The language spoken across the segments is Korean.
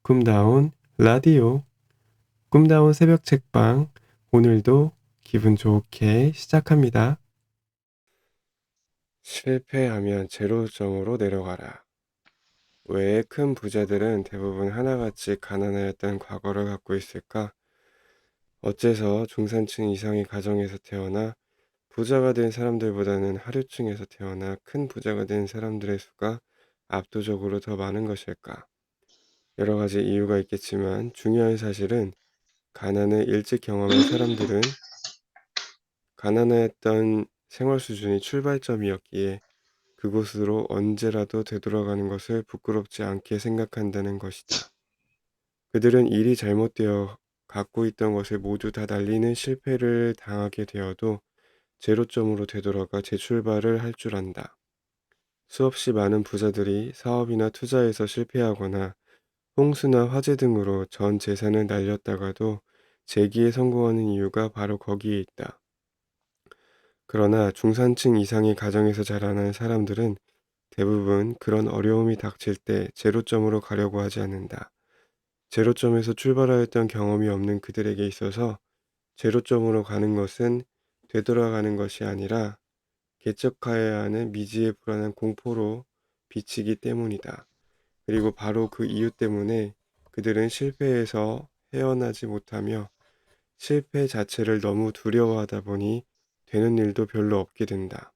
꿈다운 라디오, 꿈다운 새벽 책방, 오늘도 기분 좋게 시작합니다. 실패하면 제로점으로 내려가라. 왜 큰 부자들은 대부분 하나같이 가난하였던 과거를 갖고 있을까? 어째서 중산층 이상의 가정에서 태어나 부자가 된 사람들보다는 하류층에서 태어나 큰 부자가 된 사람들의 수가 압도적으로 더 많은 것일까? 여러 가지 이유가 있겠지만 중요한 사실은 가난을 일찍 경험한 사람들은 가난했던 생활 수준이 출발점이었기에 그곳으로 언제라도 되돌아가는 것을 부끄럽지 않게 생각한다는 것이다. 그들은 일이 잘못되어 갖고 있던 것을 모두 다 날리는 실패를 당하게 되어도 제로점으로 되돌아가 재출발을 할 줄 안다. 수없이 많은 부자들이 사업이나 투자에서 실패하거나 홍수나 화재 등으로 전 재산을 날렸다가도 재기에 성공하는 이유가 바로 거기에 있다. 그러나 중산층 이상의 가정에서 자라는 사람들은 대부분 그런 어려움이 닥칠 때 제로점으로 가려고 하지 않는다. 제로점에서 출발하였던 경험이 없는 그들에게 있어서 제로점으로 가는 것은 되돌아가는 것이 아니라 개척하여야 하는 미지의 불안한 공포로 비치기 때문이다. 그리고 바로 그 이유 때문에 그들은 실패에서 헤어나지 못하며 실패 자체를 너무 두려워하다 보니 되는 일도 별로 없게 된다.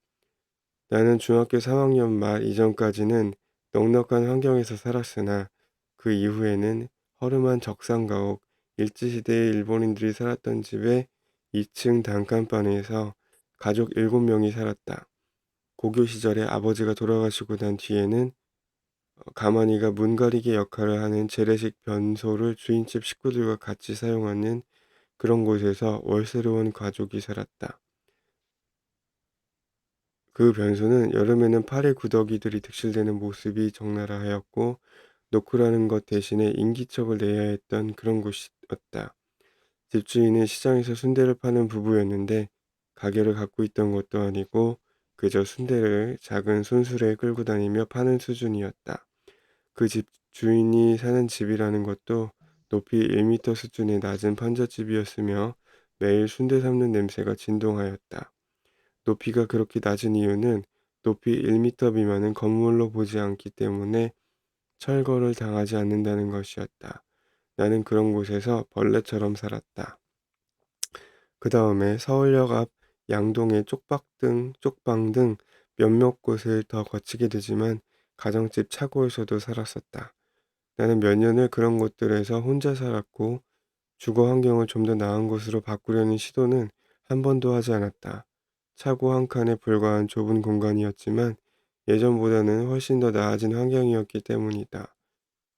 나는 중학교 3학년 말 이전까지는 넉넉한 환경에서 살았으나 그 이후에는 허름한 적산가옥, 일제시대의 일본인들이 살았던 집에 2층 단칸방에서 가족 7명이 살았다. 고교 시절에 아버지가 돌아가시고 난 뒤에는 가만히가 문가리개 역할을 하는 재래식 변소를 주인집 식구들과 같이 사용하는 그런 곳에서 월세로 온 가족이 살았다. 그 변소는 여름에는 파리 구더기들이 득실되는 모습이 적나라하였고 노크라는 것 대신에 인기척을 내야 했던 그런 곳이었다. 집주인은 시장에서 순대를 파는 부부였는데 가게를 갖고 있던 것도 아니고 그저 순대를 작은 손수레에 끌고 다니며 파는 수준이었다. 그 집 주인이 사는 집이라는 것도 높이 1미터 수준의 낮은 판잣집이었으며 매일 순대 삶는 냄새가 진동하였다. 높이가 그렇게 낮은 이유는 높이 1미터 미만은 건물로 보지 않기 때문에 철거를 당하지 않는다는 것이었다. 나는 그런 곳에서 벌레처럼 살았다. 그 다음에 서울역 앞 양동의 쪽방 등 몇몇 곳을 더 거치게 되지만 가정집 차고에서도 살았었다. 나는 몇 년을 그런 곳들에서 혼자 살았고 주거 환경을 좀 더 나은 곳으로 바꾸려는 시도는 한 번도 하지 않았다. 차고 한 칸에 불과한 좁은 공간이었지만 예전보다는 훨씬 더 나아진 환경이었기 때문이다.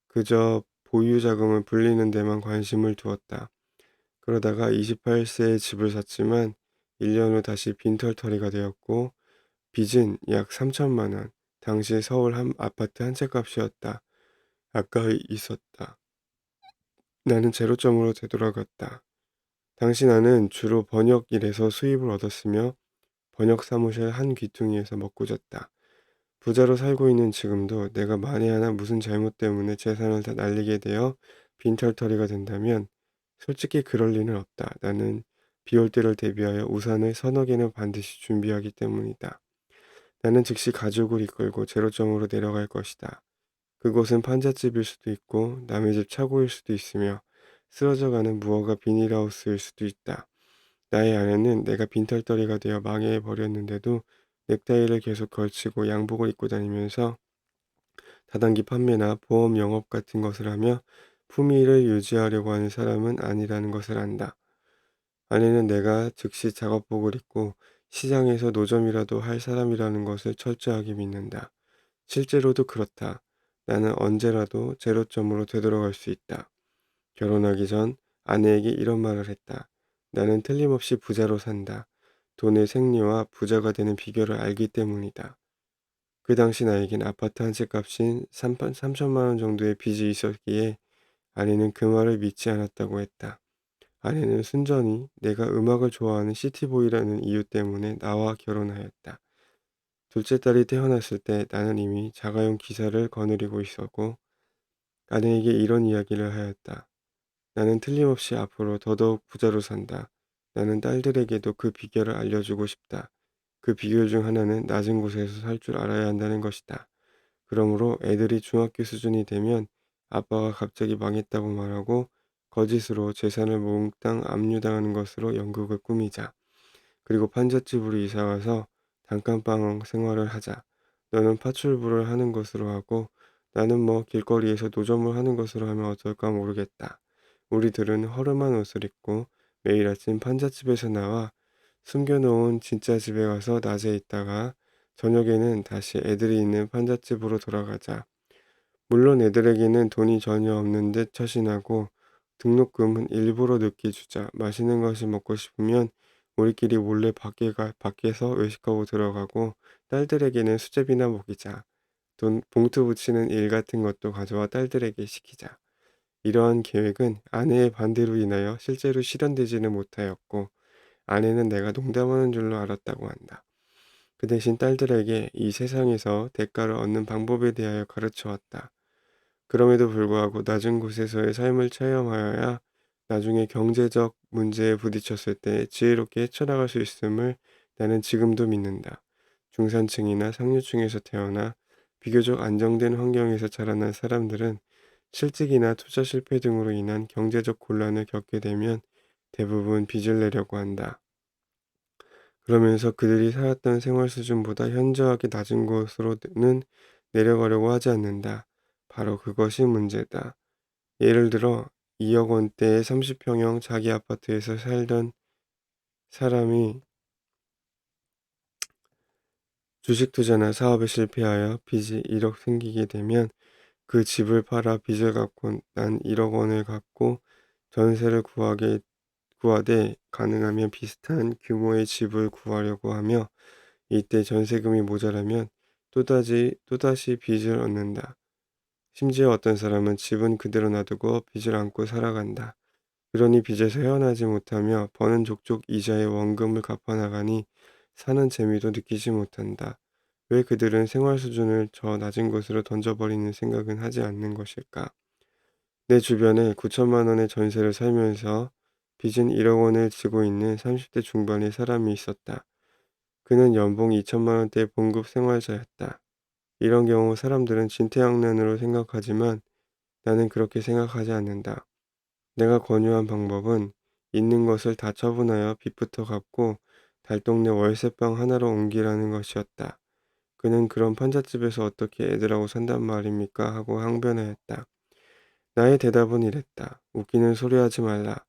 그저 보유 자금을 불리는 데만 관심을 두었다. 그러다가 28세에 집을 샀지만 1년 후 다시 빈털터리가 되었고 빚은 약 3천만 원. 당시 서울 한 아파트 한 채 값이었다. 가까이 있었다. 나는 제로점으로 되돌아갔다. 당시 나는 주로 번역 일에서 수입을 얻었으며 번역 사무실 한 귀퉁이에서 먹고 잤다. 부자로 살고 있는 지금도 내가 만에 하나 무슨 잘못 때문에 재산을 다 날리게 되어 빈털터리가 된다면 솔직히 그럴 리는 없다. 나는 비올 때를 대비하여 우산을 서너 개는 반드시 준비하기 때문이다. 나는 즉시 가족을 이끌고 제로점으로 내려갈 것이다. 그곳은 판잣집일 수도 있고 남의 집 차고일 수도 있으며 쓰러져가는 무허가 비닐하우스일 수도 있다. 나의 아내는 내가 빈털터리가 되어 망해버렸는데도 넥타이를 계속 걸치고 양복을 입고 다니면서 다단기 판매나 보험 영업 같은 것을 하며 품위를 유지하려고 하는 사람은 아니라는 것을 안다. 아내는 내가 즉시 작업복을 입고 시장에서 노점이라도 할 사람이라는 것을 철저하게 믿는다. 실제로도 그렇다. 나는 언제라도 제로점으로 되돌아갈 수 있다. 결혼하기 전 아내에게 이런 말을 했다. 나는 틀림없이 부자로 산다. 돈의 생리와 부자가 되는 비결을 알기 때문이다. 그 당시 나에겐 아파트 한 채 값인 3천만 원 정도의 빚이 있었기에 아내는 그 말을 믿지 않았다고 했다. 아내는 순전히 내가 음악을 좋아하는 시티보이라는 이유 때문에 나와 결혼하였다. 둘째 딸이 태어났을 때 나는 이미 자가용 기사를 거느리고 있었고 아내에게 이런 이야기를 하였다. 나는 틀림없이 앞으로 더더욱 부자로 산다. 나는 딸들에게도 그 비결을 알려주고 싶다. 그 비결 중 하나는 낮은 곳에서 살 줄 알아야 한다는 것이다. 그러므로 애들이 중학교 수준이 되면 아빠가 갑자기 망했다고 말하고 거짓으로 재산을 몽땅 압류당하는 것으로 연극을 꾸미자. 그리고 판잣집으로 이사가서 단칸방 생활을 하자. 너는 파출부를 하는 것으로 하고 나는 뭐 길거리에서 노점을 하는 것으로 하면 어떨까 모르겠다. 우리들은 허름한 옷을 입고 매일 아침 판잣집에서 나와 숨겨놓은 진짜 집에 가서 낮에 있다가 저녁에는 다시 애들이 있는 판잣집으로 돌아가자. 물론 애들에게는 돈이 전혀 없는 듯 처신하고 등록금은 일부러 늦게 주자. 맛있는 것이 먹고 싶으면 우리끼리 몰래 밖에서 외식하고 들어가고 딸들에게는 수제비나 먹이자. 돈 봉투 붙이는 일 같은 것도 가져와 딸들에게 시키자. 이러한 계획은 아내의 반대로 인하여 실제로 실현되지는 못하였고 아내는 내가 농담하는 줄로 알았다고 한다. 그 대신 딸들에게 이 세상에서 대가를 얻는 방법에 대하여 가르쳐 왔다. 그럼에도 불구하고 낮은 곳에서의 삶을 체험하여야 나중에 경제적 문제에 부딪혔을 때 지혜롭게 헤쳐나갈 수 있음을 나는 지금도 믿는다. 중산층이나 상류층에서 태어나 비교적 안정된 환경에서 자라난 사람들은 실직이나 투자 실패 등으로 인한 경제적 곤란을 겪게 되면 대부분 빚을 내려고 한다. 그러면서 그들이 살았던 생활 수준보다 현저하게 낮은 곳으로는 내려가려고 하지 않는다. 바로 그것이 문제다. 예를 들어 2억 원대의 30평형 자기 아파트에서 살던 사람이 주식 투자나 사업에 실패하여 빚이 1억 생기게 되면 그 집을 팔아 빚을 갚고 난 1억 원을 갖고 전세를 구하되 가능하면 비슷한 규모의 집을 구하려고 하며 이때 전세금이 모자라면 또다시 빚을 얻는다. 심지어 어떤 사람은 집은 그대로 놔두고 빚을 안고 살아간다. 그러니 빚에서 헤어나지 못하며 버는 족족 이자의 원금을 갚아나가니 사는 재미도 느끼지 못한다. 왜 그들은 생활 수준을 저 낮은 곳으로 던져버리는 생각은 하지 않는 것일까? 내 주변에 9천만 원의 전세를 살면서 빚은 1억 원을 지고 있는 30대 중반의 사람이 있었다. 그는 연봉 2천만 원대 봉급 생활자였다. 이런 경우 사람들은 진퇴양난으로 생각하지만 나는 그렇게 생각하지 않는다. 내가 권유한 방법은 있는 것을 다 처분하여 빚부터 갚고 달동네 월세방 하나로 옮기라는 것이었다. 그는 그런 판잣집에서 어떻게 애들하고 산단 말입니까? 하고 항변하였다. 나의 대답은 이랬다. 웃기는 소리 하지 말라.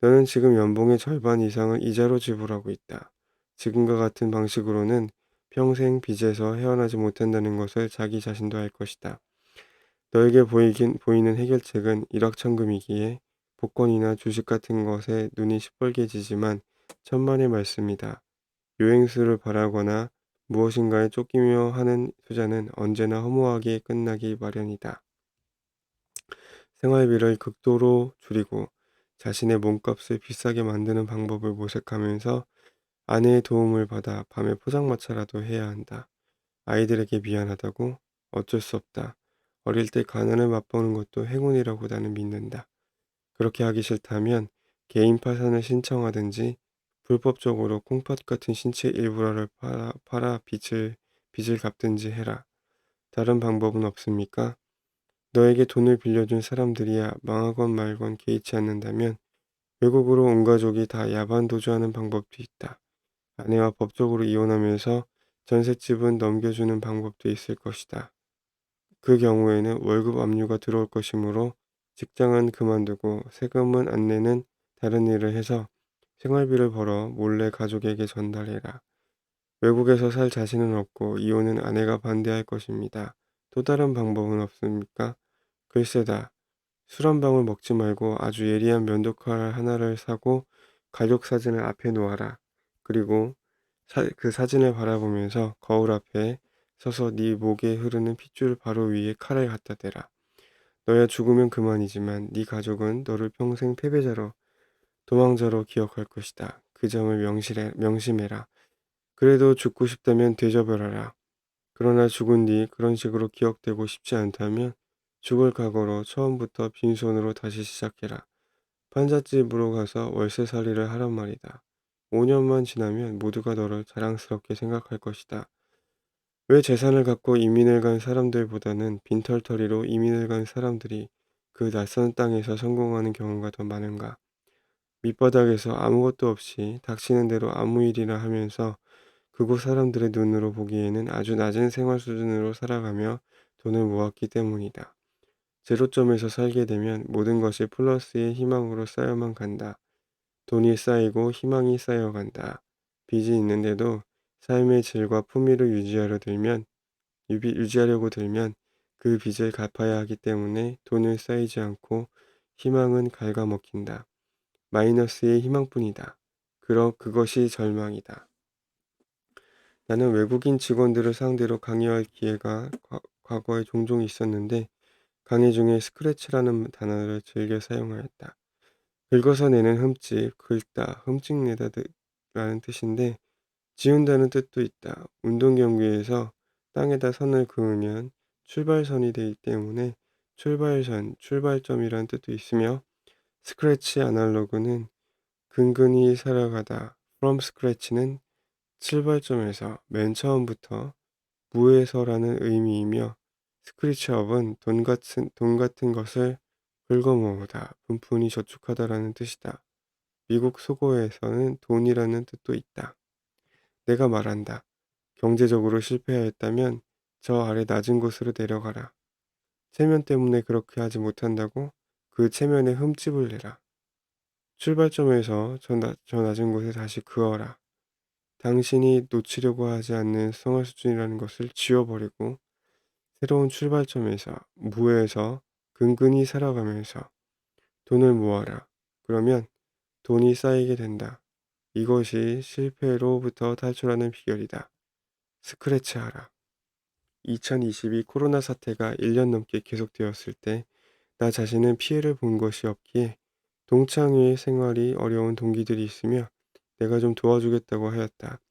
너는 지금 연봉의 절반 이상을 이자로 지불하고 있다. 지금과 같은 방식으로는 평생 빚에서 헤어나지 못한다는 것을 자기 자신도 알 것이다. 너에게 보이는 해결책은 일확천금이기에 복권이나 주식 같은 것에 눈이 시뻘개지지만 천만의 말씀이다. 요행수를 바라거나 무엇인가에 쫓기며 하는 투자는 언제나 허무하게 끝나기 마련이다. 생활비를 극도로 줄이고 자신의 몸값을 비싸게 만드는 방법을 모색하면서 아내의 도움을 받아 밤에 포장마차라도 해야 한다. 아이들에게 미안하다고? 어쩔 수 없다. 어릴 때 가난을 맛보는 것도 행운이라고 나는 믿는다. 그렇게 하기 싫다면 개인 파산을 신청하든지 불법적으로 콩팥 같은 신체 일부라를 팔아 빚을 갚든지 해라. 다른 방법은 없습니까? 너에게 돈을 빌려준 사람들이야 망하건 말건 개의치 않는다면 외국으로 온 가족이 다 야반 도주하는 방법도 있다. 아내와 법적으로 이혼하면서 전셋집은 넘겨주는 방법도 있을 것이다. 그 경우에는 월급 압류가 들어올 것이므로 직장은 그만두고 세금은 안 내는 다른 일을 해서 생활비를 벌어 몰래 가족에게 전달해라. 외국에서 살 자신은 없고 이혼은 아내가 반대할 것입니다. 또 다른 방법은 없습니까? 글쎄다. 술 한 방울 먹지 말고 아주 예리한 면도칼 하나를 사고 가족 사진을 앞에 놓아라. 그리고 그 사진을 바라보면서 거울 앞에 서서 네 목에 흐르는 핏줄 바로 위에 칼을 갖다 대라. 너야 죽으면 그만이지만 네 가족은 너를 평생 패배자로 도망자로 기억할 것이다. 그 점을 명심해라. 그래도 죽고 싶다면 되져버려라. 그러나 죽은 뒤 그런 식으로 기억되고 싶지 않다면 죽을 각오로 처음부터 빈손으로 다시 시작해라. 판잣집으로 가서 월세살이를 하란 말이다. 5년만 지나면 모두가 너를 자랑스럽게 생각할 것이다. 왜 재산을 갖고 이민을 간 사람들보다는 빈털터리로 이민을 간 사람들이 그 낯선 땅에서 성공하는 경우가 더 많은가? 밑바닥에서 아무것도 없이 닥치는 대로 아무 일이나 하면서 그곳 사람들의 눈으로 보기에는 아주 낮은 생활 수준으로 살아가며 돈을 모았기 때문이다. 제로점에서 살게 되면 모든 것이 플러스의 희망으로 쌓여만 간다. 돈이 쌓이고 희망이 쌓여간다. 빚이 있는데도 삶의 질과 품위를 유지하려고 들면 그 빚을 갚아야 하기 때문에 돈은 쌓이지 않고 희망은 갉아먹힌다. 마이너스의 희망뿐이다. 그것이 절망이다. 나는 외국인 직원들을 상대로 강의할 기회가 과거에 종종 있었는데 강의 중에 스크래치라는 단어를 즐겨 사용하였다. 긁어서 내는 흠집, 긁다, 흠집내다 라는 뜻인데 지운다는 뜻도 있다. 운동 경기에서 땅에다 선을 그으면 출발선이 되기 때문에 출발선, 출발점이라는 뜻도 있으며 스크래치 아날로그는 근근히 살아가다, from scratch는 출발점에서 맨 처음부터 무에서라는 의미이며 스크래치업은 돈 같은 것을 긁어모으다, 분푼히 저축하다라는 뜻이다. 미국 속어에서는 돈이라는 뜻도 있다. 내가 말한다. 경제적으로 실패하였다면 저 아래 낮은 곳으로 내려가라. 체면 때문에 그렇게 하지 못한다고 그 체면에 흠집을 내라. 출발점에서 저 낮은 곳에 다시 그어라. 당신이 놓치려고 하지 않는 생활 수준이라는 것을 지워버리고 새로운 출발점에서 무에서 근근히 살아가면서 돈을 모아라. 그러면 돈이 쌓이게 된다. 이것이 실패로부터 탈출하는 비결이다. 스크래치하라. 2022 코로나 사태가 1년 넘게 계속되었을 때 나 자신은 피해를 본 것이 없기에 동창회의 생활이 어려운 동기들이 있으며 내가 좀 도와주겠다고 하였다.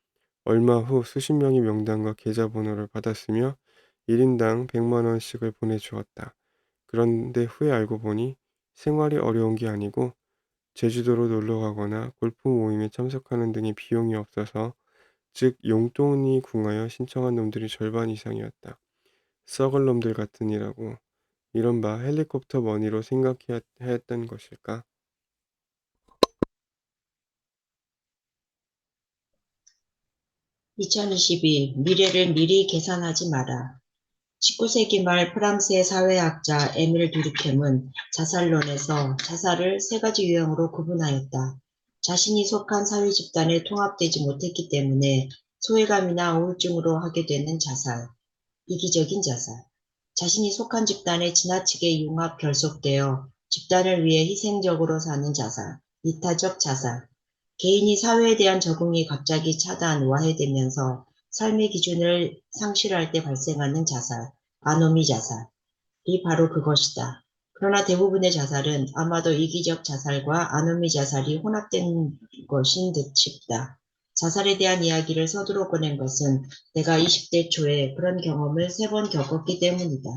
얼마 후 수십 명이 명단과 계좌번호를 받았으며 1인당 100만 원씩을 보내주었다. 그런데 후에 알고 보니 생활이 어려운 게 아니고 제주도로 놀러 가거나 골프 모임에 참석하는 등의 비용이 없어서 즉 용돈이 궁하여 신청한 놈들이 절반 이상이었다. 썩을 놈들 같으니라고 이른바 헬리콥터 머니로 생각해야 했던 것일까? 2022 미래를 미리 계산하지 마라. 19세기 말 프랑스의 사회학자 에밀 듀르켐은 자살론에서 자살을 세 가지 유형으로 구분하였다. 자신이 속한 사회 집단에 통합되지 못했기 때문에 소외감이나 우울증으로 하게 되는 자살, 이기적인 자살, 자신이 속한 집단에 지나치게 융합 결속되어 집단을 위해 희생적으로 사는 자살, 이타적 자살, 개인이 사회에 대한 적응이 갑자기 차단, 와해되면서 삶의 기준을 상실할 때 발생하는 자살, 아노미 자살이 바로 그것이다. 그러나 대부분의 자살은 아마도 이기적 자살과 아노미 자살이 혼합된 것인 듯 싶다. 자살에 대한 이야기를 서두로 꺼낸 것은 내가 20대 초에 그런 경험을 3번 겪었기 때문이다.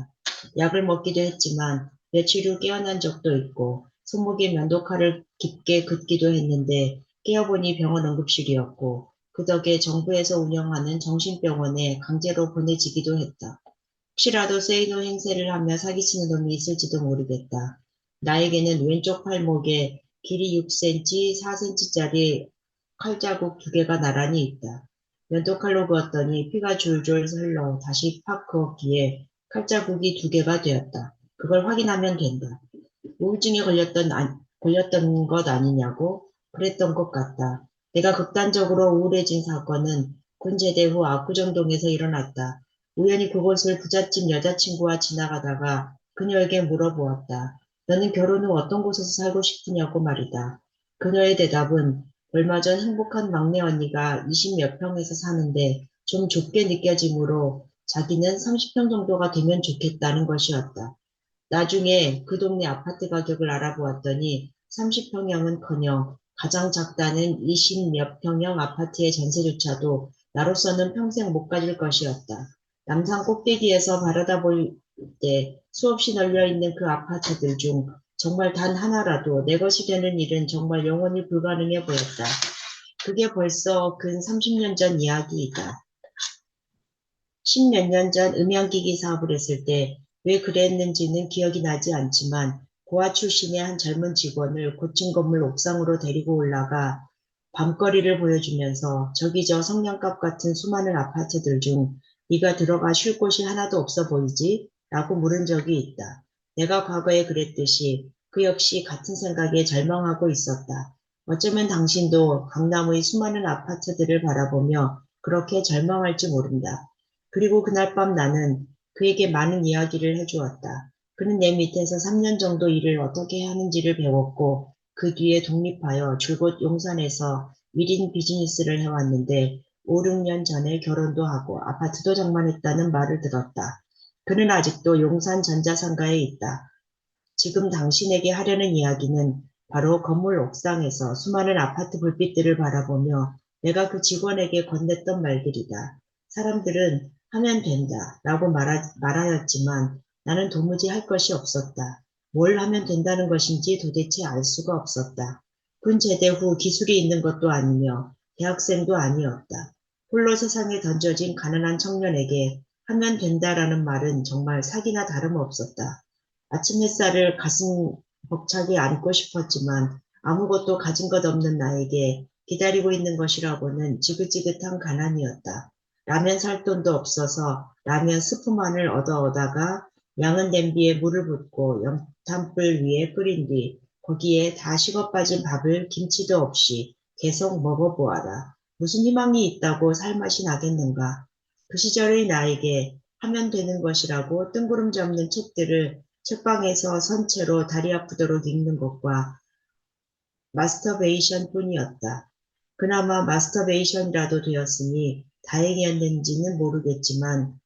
약을 먹기도 했지만 며칠 후 깨어난 적도 있고 손목에 면도칼을 깊게 긋기도 했는데 깨어보니 병원 응급실이었고 그 덕에 정부에서 운영하는 정신병원에 강제로 보내지기도 했다. 혹시라도 세이노 행세를 하며 사기치는 놈이 있을지도 모르겠다. 나에게는 왼쪽 팔목에 길이 6cm, 4cm짜리 칼자국 2개가 나란히 있다. 면도칼로 그었더니 피가 줄줄 흘러 다시 팍 그었기에 칼자국이 2개가 되었다. 그걸 확인하면 된다. 우울증에 걸렸던 것 아니냐고? 그랬던 것 같다. 내가 극단적으로 우울해진 사건은 군 제대 후 압구정동에서 일어났다. 우연히 그곳을 부잣집 여자친구와 지나가다가 그녀에게 물어보았다. 너는 결혼 후 어떤 곳에서 살고 싶으냐고 말이다. 그녀의 대답은 얼마 전 행복한 막내 언니가 20몇 평에서 사는데 좀 좁게 느껴지므로 자기는 30평 정도가 되면 좋겠다는 것이었다. 나중에 그 동네 아파트 가격을 알아보았더니 30평형은커녕 가장 작다는 20몇 평형 아파트의 전세조차도 나로서는 평생 못 가질 것이었다. 남산 꼭대기에서 때 수없이 널려있는 그 아파트들 중 정말 단 하나라도 내 것이 되는 일은 정말 영원히 불가능해 보였다. 그게 벌써 근 30년 전 이야기이다. 10몇 년 전 음향기기 사업을 했을 때 왜 그랬는지는 기억이 나지 않지만 고아 출신의 한 젊은 직원을 고층 건물 옥상으로 데리고 올라가 밤거리를 보여주면서 저기 저 성냥갑 같은 수많은 아파트들 중 네가 들어가 쉴 곳이 하나도 없어 보이지? 라고 물은 적이 있다. 내가 과거에 그랬듯이 그 역시 같은 생각에 절망하고 있었다. 어쩌면 당신도 강남의 수많은 아파트들을 바라보며 그렇게 절망할지 모른다. 그리고 그날 밤 나는 그에게 많은 이야기를 해주었다. 그는 내 밑에서 3년 정도 일을 어떻게 하는지를 배웠고 그 뒤에 독립하여 줄곧 용산에서 1인 비즈니스를 해왔는데 5, 6년 전에 결혼도 하고 아파트도 장만했다는 말을 들었다. 그는 아직도 용산 전자상가에 있다. 지금 당신에게 하려는 이야기는 바로 건물 옥상에서 수많은 아파트 불빛들을 바라보며 내가 그 직원에게 건넸던 말들이다. 사람들은 하면 된다 라고 말하였지만 나는 도무지 할 것이 없었다. 뭘 하면 된다는 것인지 도대체 알 수가 없었다. 군 제대 후 기술이 있는 것도 아니며 대학생도 아니었다. 홀로 세상에 던져진 가난한 청년에게 하면 된다라는 말은 정말 사기나 다름없었다. 아침 햇살을 가슴 벅차게 안고 싶었지만 아무것도 가진 것 없는 나에게 기다리고 있는 것이라고는 지긋지긋한 가난이었다. 라면 살 돈도 없어서 라면 스프만을 얻어오다가 양은 냄비에 물을 붓고 연탄불 위에 끓인 뒤 거기에 다 식어 빠진 밥을 김치도 없이 계속 먹어보아라. 무슨 희망이 있다고 살맛이 나겠는가. 그 시절의 나에게 하면 되는 것이라고 뜬구름 잡는 책들을 책방에서 선체로 다리 아프도록 읽는 것과 마스터베이션 뿐이었다. 그나마 마스터베이션이라도 되었으니 다행이었는지는 모르겠지만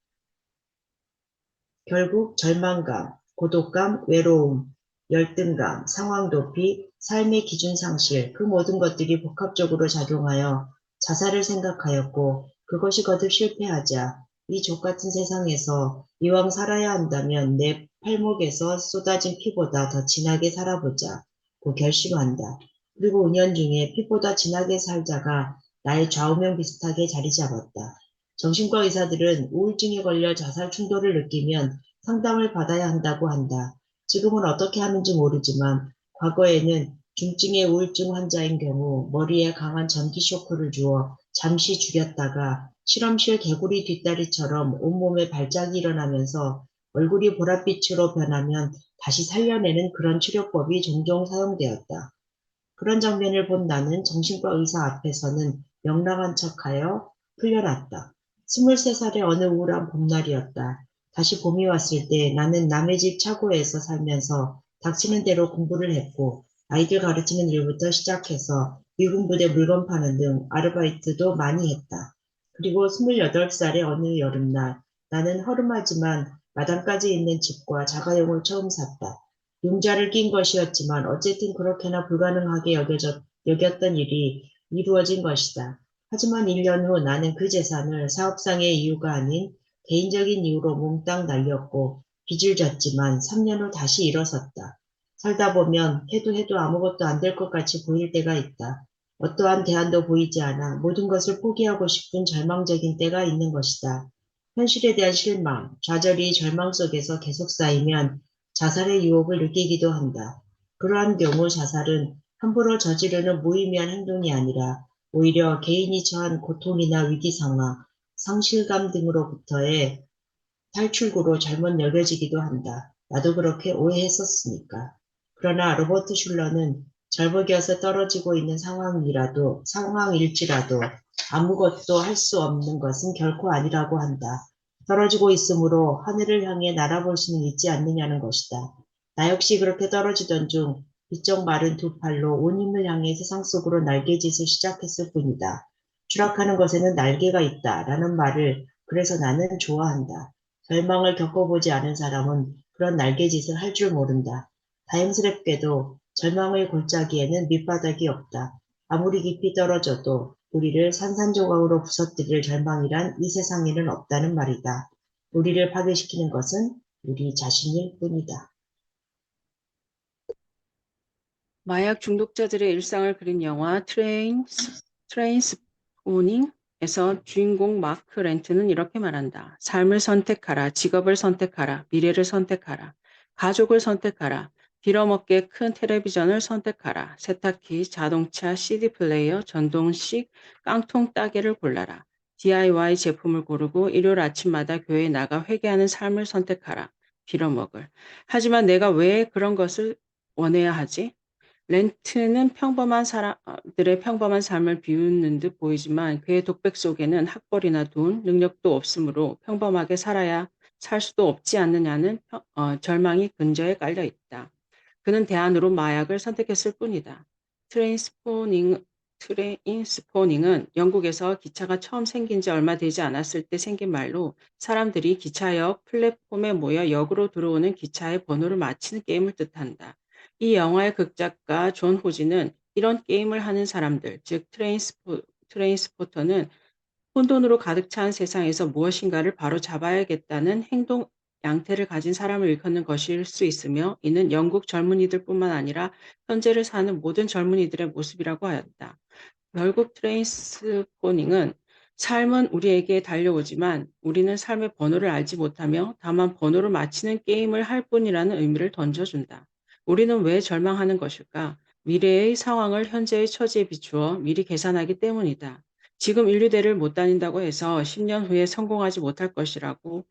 결국 절망감, 고독감, 외로움, 열등감, 상황 도피, 삶의 기준 상실, 그 모든 것들이 복합적으로 작용하여 자살을 생각하였고 그것이 거듭 실패하자 이 족같은 세상에서 이왕 살아야 한다면 내 팔목에서 쏟아진 피보다 더 진하게 살아보자고 결심한다. 그리고 은연중에 피보다 진하게 살자가 나의 좌우명 비슷하게 자리 잡았다. 정신과 의사들은 우울증에 걸려 자살 충동을 느끼면 상담을 받아야 한다고 한다. 지금은 어떻게 하는지 모르지만 과거에는 중증의 우울증 환자인 경우 머리에 강한 전기 쇼크를 주어 잠시 죽였다가 실험실 개구리 뒷다리처럼 온몸에 발작이 일어나면서 얼굴이 보랏빛으로 변하면 다시 살려내는 그런 치료법이 종종 사용되었다. 그런 장면을 본 나는 정신과 의사 앞에서는 명랑한 척하여 풀려났다. 23살의 어느 우울한 봄날이었다. 다시 봄이 왔을 때 나는 남의 집 차고에서 살면서 닥치는 대로 공부를 했고 아이들 가르치는 일부터 시작해서 미군 부대 물건 파는 등 아르바이트도 많이 했다. 그리고 28살의 어느 여름날 나는 허름하지만 마당까지 있는 집과 자가용을 처음 샀다. 융자를 낀 것이었지만 어쨌든 그렇게나 불가능하게 여겼던 일이 이루어진 것이다. 하지만 1년 후 나는 그 재산을 사업상의 이유가 아닌 개인적인 이유로 몽땅 날렸고 빚을 졌지만 3년 후 다시 일어섰다. 살다 보면 해도 아무것도 안 될 것 같이 보일 때가 있다. 어떠한 대안도 보이지 않아 모든 것을 포기하고 싶은 절망적인 때가 있는 것이다. 현실에 대한 실망, 좌절이 절망 속에서 계속 쌓이면 자살의 유혹을 느끼기도 한다. 그러한 경우 자살은 함부로 저지르는 무의미한 행동이 아니라 오히려 개인이 처한 고통이나 위기 상황, 상실감 등으로부터의 탈출구로 잘못 여겨지기도 한다. 나도 그렇게 오해했었으니까. 그러나 로버트 슐러는 절벽에서 떨어지고 있는 상황일지라도 아무것도 할 수 없는 것은 결코 아니라고 한다. 떨어지고 있으므로 하늘을 향해 날아볼 수는 있지 않느냐는 것이다. 나 역시 그렇게 떨어지던 중 비쩍 마른 두 팔로 온 힘을 향해 세상 속으로 날개짓을 시작했을 뿐이다. 추락하는 것에는 날개가 있다. 라는 말을 그래서 나는 좋아한다. 절망을 겪어보지 않은 사람은 그런 날개짓을 할 줄 모른다. 다행스럽게도 절망의 골짜기에는 밑바닥이 없다. 아무리 깊이 떨어져도 우리를 산산조각으로 부서뜨릴 절망이란 이 세상에는 없다는 말이다. 우리를 파괴시키는 것은 우리 자신일 뿐이다. 마약 중독자들의 일상을 그린 영화 트레인스포닝에서 주인공 마크 렌트는 이렇게 말한다. 삶을 선택하라. 직업을 선택하라. 미래를 선택하라. 가족을 선택하라. 빌어먹게 큰 텔레비전을 선택하라. 세탁기, 자동차, CD 플레이어, 전동식, 깡통 따개를 골라라. DIY 제품을 고르고 일요일 아침마다 교회에 나가 회개하는 삶을 선택하라. 빌어먹을. 하지만 내가 왜 그런 것을 원해야 하지? 렌트는 평범한 사람들의 평범한 삶을 비웃는 듯 보이지만 그의 독백 속에는 학벌이나 돈, 능력도 없으므로 평범하게 살아야 살 수도 없지 않느냐는 절망이 근저에 깔려 있다. 그는 대안으로 마약을 선택했을 뿐이다. 트레인스포닝, 트레인스포닝은 영국에서 기차가 처음 생긴 지 얼마 되지 않았을 때 생긴 말로 사람들이 기차역 플랫폼에 모여 역으로 들어오는 기차의 번호를 맞히는 게임을 뜻한다. 이 영화의 극작가 존 호지는 이런 게임을 하는 사람들, 즉 트레인스포터는 혼돈으로 가득 찬 세상에서 무엇인가를 바로 잡아야겠다는 행동 양태를 가진 사람을 일컫는 것일 수 있으며 이는 영국 젊은이들뿐만 아니라 현재를 사는 모든 젊은이들의 모습이라고 하였다. 결국 트레인스포닝은 삶은 우리에게 달려오지만 우리는 삶의 번호를 알지 못하며 다만 번호를 맞히는 게임을 할 뿐이라는 의미를 던져준다. 우리는 왜 절망하는 것일까? 미래의 상황을 현재의 처지에 비추어 미리 계산하기 때문이다. 지금 인류대를 못 다닌다고 해서 10년 후에 성공하지 못할 것이라고,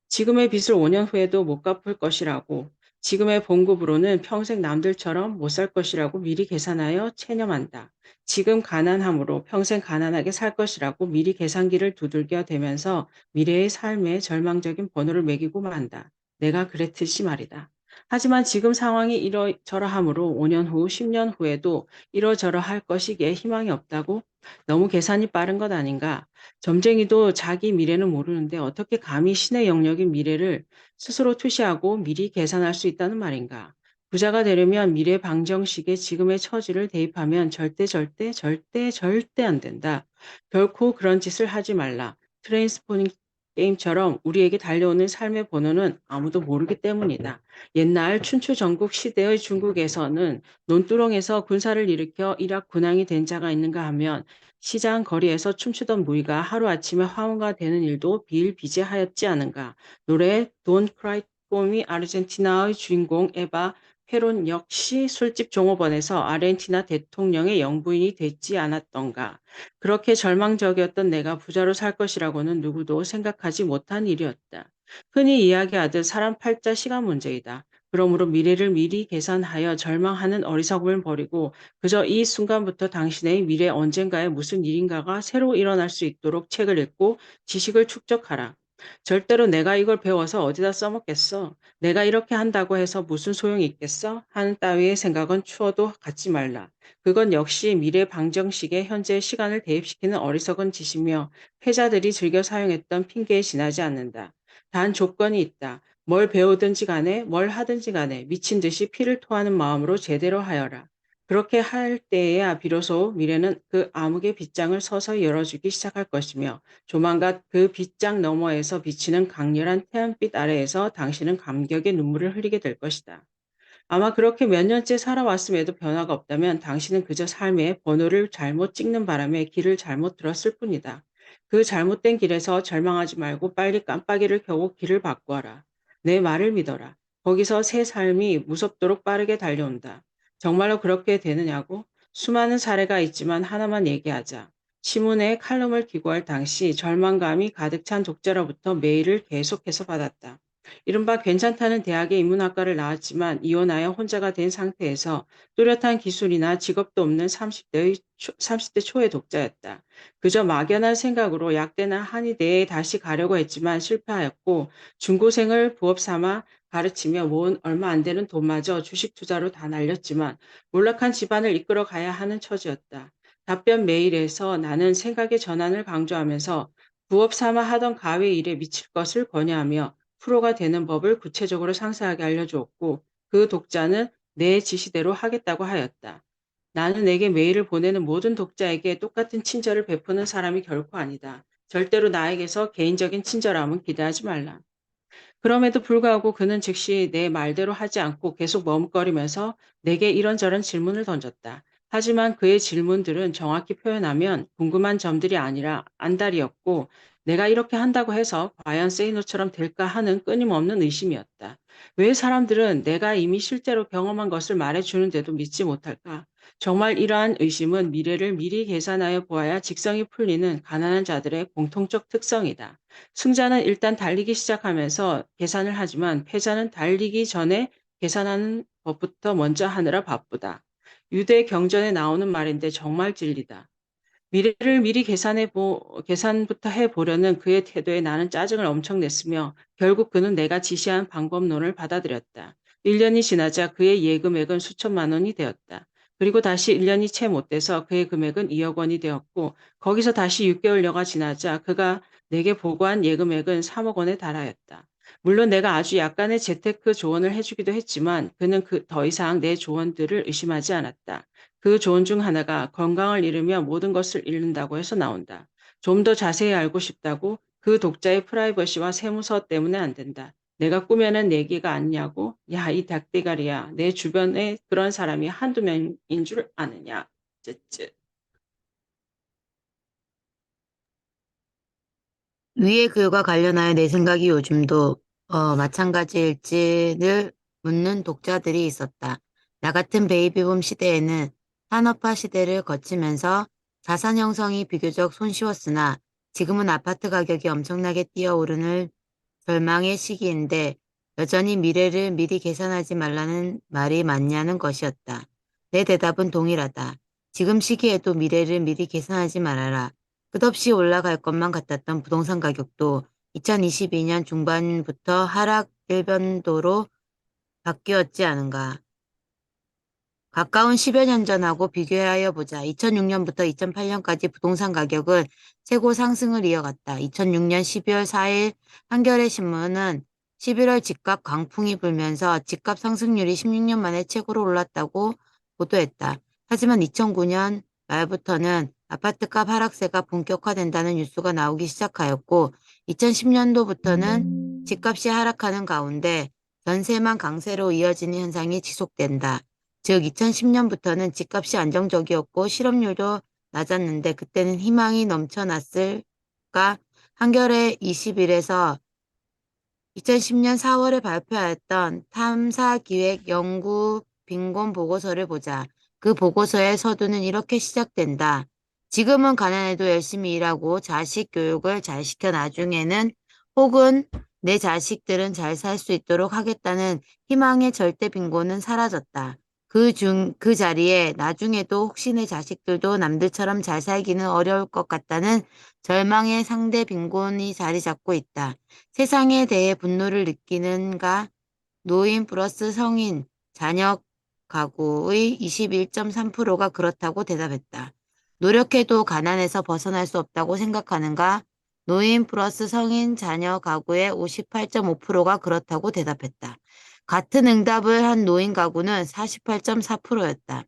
지금의 빚을 5년 후에도 못 갚을 것이라고, 지금의 봉급으로는 평생 남들처럼 못 살 것이라고 미리 계산하여 체념한다. 지금 가난함으로 평생 가난하게 살 것이라고 미리 계산기를 두들겨 대면서 미래의 삶에 절망적인 번호를 매기고 만다. 내가 그랬듯이 말이다. 하지만 지금 상황이 이러저러하므로 5년 후, 10년 후에도 이러저러할 것이기에 희망이 없다고? 너무 계산이 빠른 것 아닌가? 점쟁이도 자기 미래는 모르는데 어떻게 감히 신의 영역인 미래를 스스로 투시하고 미리 계산할 수 있다는 말인가? 부자가 되려면 미래 방정식에 지금의 처지를 대입하면 절대 안 된다. 결코 그런 짓을 하지 말라. 트레인스포닝 게임처럼 우리에게 달려오는 삶의 번호는 아무도 모르기 때문이다. 옛날 춘추 전국 시대의 중국에서는 논두렁에서 군사를 일으켜 일학 군왕이 된 자가 있는가 하면 시장 거리에서 춤추던 무희가 하루아침에 화원가 되는 일도 비일비재하였지 않은가. 노래 Don't Cry For Me 아르헨티나의 주인공 에바 페론 역시 술집 종업원에서 아르헨티나 대통령의 영부인이 됐지 않았던가. 그렇게 절망적이었던 내가 부자로 살 것이라고는 누구도 생각하지 못한 일이었다. 흔히 이야기하듯 사람 팔자 시간 문제이다. 그러므로 미래를 미리 계산하여 절망하는 어리석음을 버리고 그저 이 순간부터 당신의 미래 언젠가에 무슨 일인가가 새로 일어날 수 있도록 책을 읽고 지식을 축적하라. 절대로 내가 이걸 배워서 어디다 써먹겠어? 내가 이렇게 한다고 해서 무슨 소용이 있겠어? 하는 따위의 생각은 추워도 갖지 말라. 그건 역시 미래 방정식에 현재의 시간을 대입시키는 어리석은 짓이며 패자들이 즐겨 사용했던 핑계에 지나지 않는다. 단 조건이 있다. 뭘 배우든지 간에 뭘 하든지 간에 미친 듯이 피를 토하는 마음으로 제대로 하여라. 그렇게 할 때에야 비로소 미래는 그 암흑의 빗장을 서서히 열어주기 시작할 것이며 조만간 그 빗장 너머에서 비치는 강렬한 태양빛 아래에서 당신은 감격의 눈물을 흘리게 될 것이다. 아마 그렇게 몇 년째 살아왔음에도 변화가 없다면 당신은 그저 삶의 번호를 잘못 찍는 바람에 길을 잘못 들었을 뿐이다. 그 잘못된 길에서 절망하지 말고 빨리 깜빡이를 켜고 길을 바꾸어라. 내 말을 믿어라. 거기서 새 삶이 무섭도록 빠르게 달려온다. 정말로 그렇게 되느냐고? 수많은 사례가 있지만 하나만 얘기하자. 신문에 칼럼을 기고할 당시 절망감이 가득 찬 독자로부터 메일을 계속해서 받았다. 이른바 괜찮다는 대학의 인문학과를 나왔지만 이혼하여 혼자가 된 상태에서 뚜렷한 기술이나 직업도 없는 30대 초의 독자였다. 그저 막연한 생각으로 약대나 한의대에 다시 가려고 했지만 실패하였고 중고생을 부업 삼아 가르치며 모은 얼마 안 되는 돈마저 주식 투자로 다 날렸지만 몰락한 집안을 이끌어 가야 하는 처지였다. 답변 메일에서 나는 생각의 전환을 강조하면서 부업 삼아 하던 가외 일에 미칠 것을 권유하며 프로가 되는 법을 구체적으로 상세하게 알려주었고 그 독자는 내 지시대로 하겠다고 하였다. 나는 내게 메일을 보내는 모든 독자에게 똑같은 친절을 베푸는 사람이 결코 아니다. 절대로 나에게서 개인적인 친절함은 기대하지 말라. 그럼에도 불구하고 그는 즉시 내 말대로 하지 않고 계속 머뭇거리면서 내게 이런저런 질문을 던졌다. 하지만 그의 질문들은 정확히 표현하면 궁금한 점들이 아니라 안달이었고 내가 이렇게 한다고 해서 과연 세이노처럼 될까 하는 끊임없는 의심이었다. 왜 사람들은 내가 이미 실제로 경험한 것을 말해주는데도 믿지 못할까? 정말 이러한 의심은 미래를 미리 계산하여 보아야 직성이 풀리는 가난한 자들의 공통적 특성이다. 승자는 일단 달리기 시작하면서 계산을 하지만 패자는 달리기 전에 계산하는 것부터 먼저 하느라 바쁘다. 유대 경전에 나오는 말인데 정말 진리다. 미래를 미리 계산부터 해보려는 그의 태도에 나는 짜증을 엄청 냈으며 결국 그는 내가 지시한 방법론을 받아들였다. 1년이 지나자 그의 예금액은 수천만 원이 되었다. 그리고 다시 1년이 채 못 돼서 그의 금액은 2억 원이 되었고 거기서 다시 6개월여가 지나자 그가 내게 보고한 예금액은 3억 원에 달하였다. 물론 내가 아주 약간의 재테크 조언을 해주기도 했지만 그는 더 이상 내 조언들을 의심하지 않았다. 그 조언 중 하나가 건강을 잃으면 모든 것을 잃는다고 해서 나온다. 좀 더 자세히 알고 싶다고? 그 독자의 프라이버시와 세무서 때문에 안 된다. 내가 꾸며낸 얘기가 아니냐고? 야, 이 닭대가리야. 내 주변에 그런 사람이 한두 명인 줄 아느냐? 쯔쯔. 위의 글과 관련하여 내 생각이 요즘도 마찬가지일지를 묻는 독자들이 있었다. 나 같은 베이비붐 시대에는 산업화 시대를 거치면서 자산 형성이 비교적 손쉬웠으나 지금은 아파트 가격이 엄청나게 뛰어오르는 절망의 시기인데 여전히 미래를 미리 계산하지 말라는 말이 맞냐는 것이었다. 내 대답은 동일하다. 지금 시기에도 미래를 미리 계산하지 말아라. 끝없이 올라갈 것만 같았던 부동산 가격도 2022년 중반부터 하락 일변도로 바뀌었지 않은가. 가까운 10여 년 전하고 비교하여 보자. 2006년부터 2008년까지 부동산 가격은 최고 상승을 이어갔다. 2006년 12월 4일 한겨레 신문은 11월 집값 강풍이 불면서 집값 상승률이 16년 만에 최고로 올랐다고 보도했다. 하지만 2009년 말부터는 아파트값 하락세가 본격화된다는 뉴스가 나오기 시작하였고 2010년도부터는 집값이 하락하는 가운데 전세만 강세로 이어지는 현상이 지속된다. 즉 2010년부터는 집값이 안정적이었고 실업률도 낮았는데 그때는 희망이 넘쳐났을까? 한겨레 20일에서 2010년 4월에 발표하였던 탐사기획 연구 빈곤 보고서를 보자. 그 보고서의 서두는 이렇게 시작된다. 지금은 가난해도 열심히 일하고 자식 교육을 잘 시켜 나중에는 혹은 내 자식들은 잘 살 수 있도록 하겠다는 희망의 절대 빈곤은 사라졌다. 그 자리에 나중에도 혹시 내 자식들도 남들처럼 잘 살기는 어려울 것 같다는 절망의 상대 빈곤이 자리 잡고 있다. 세상에 대해 분노를 느끼는가? 노인 플러스 성인, 자녀 가구의 21.3%가 그렇다고 대답했다. 노력해도 가난에서 벗어날 수 없다고 생각하는가? 노인 플러스 성인, 자녀 가구의 58.5%가 그렇다고 대답했다. 같은 응답을 한 노인 가구는 48.4%였다.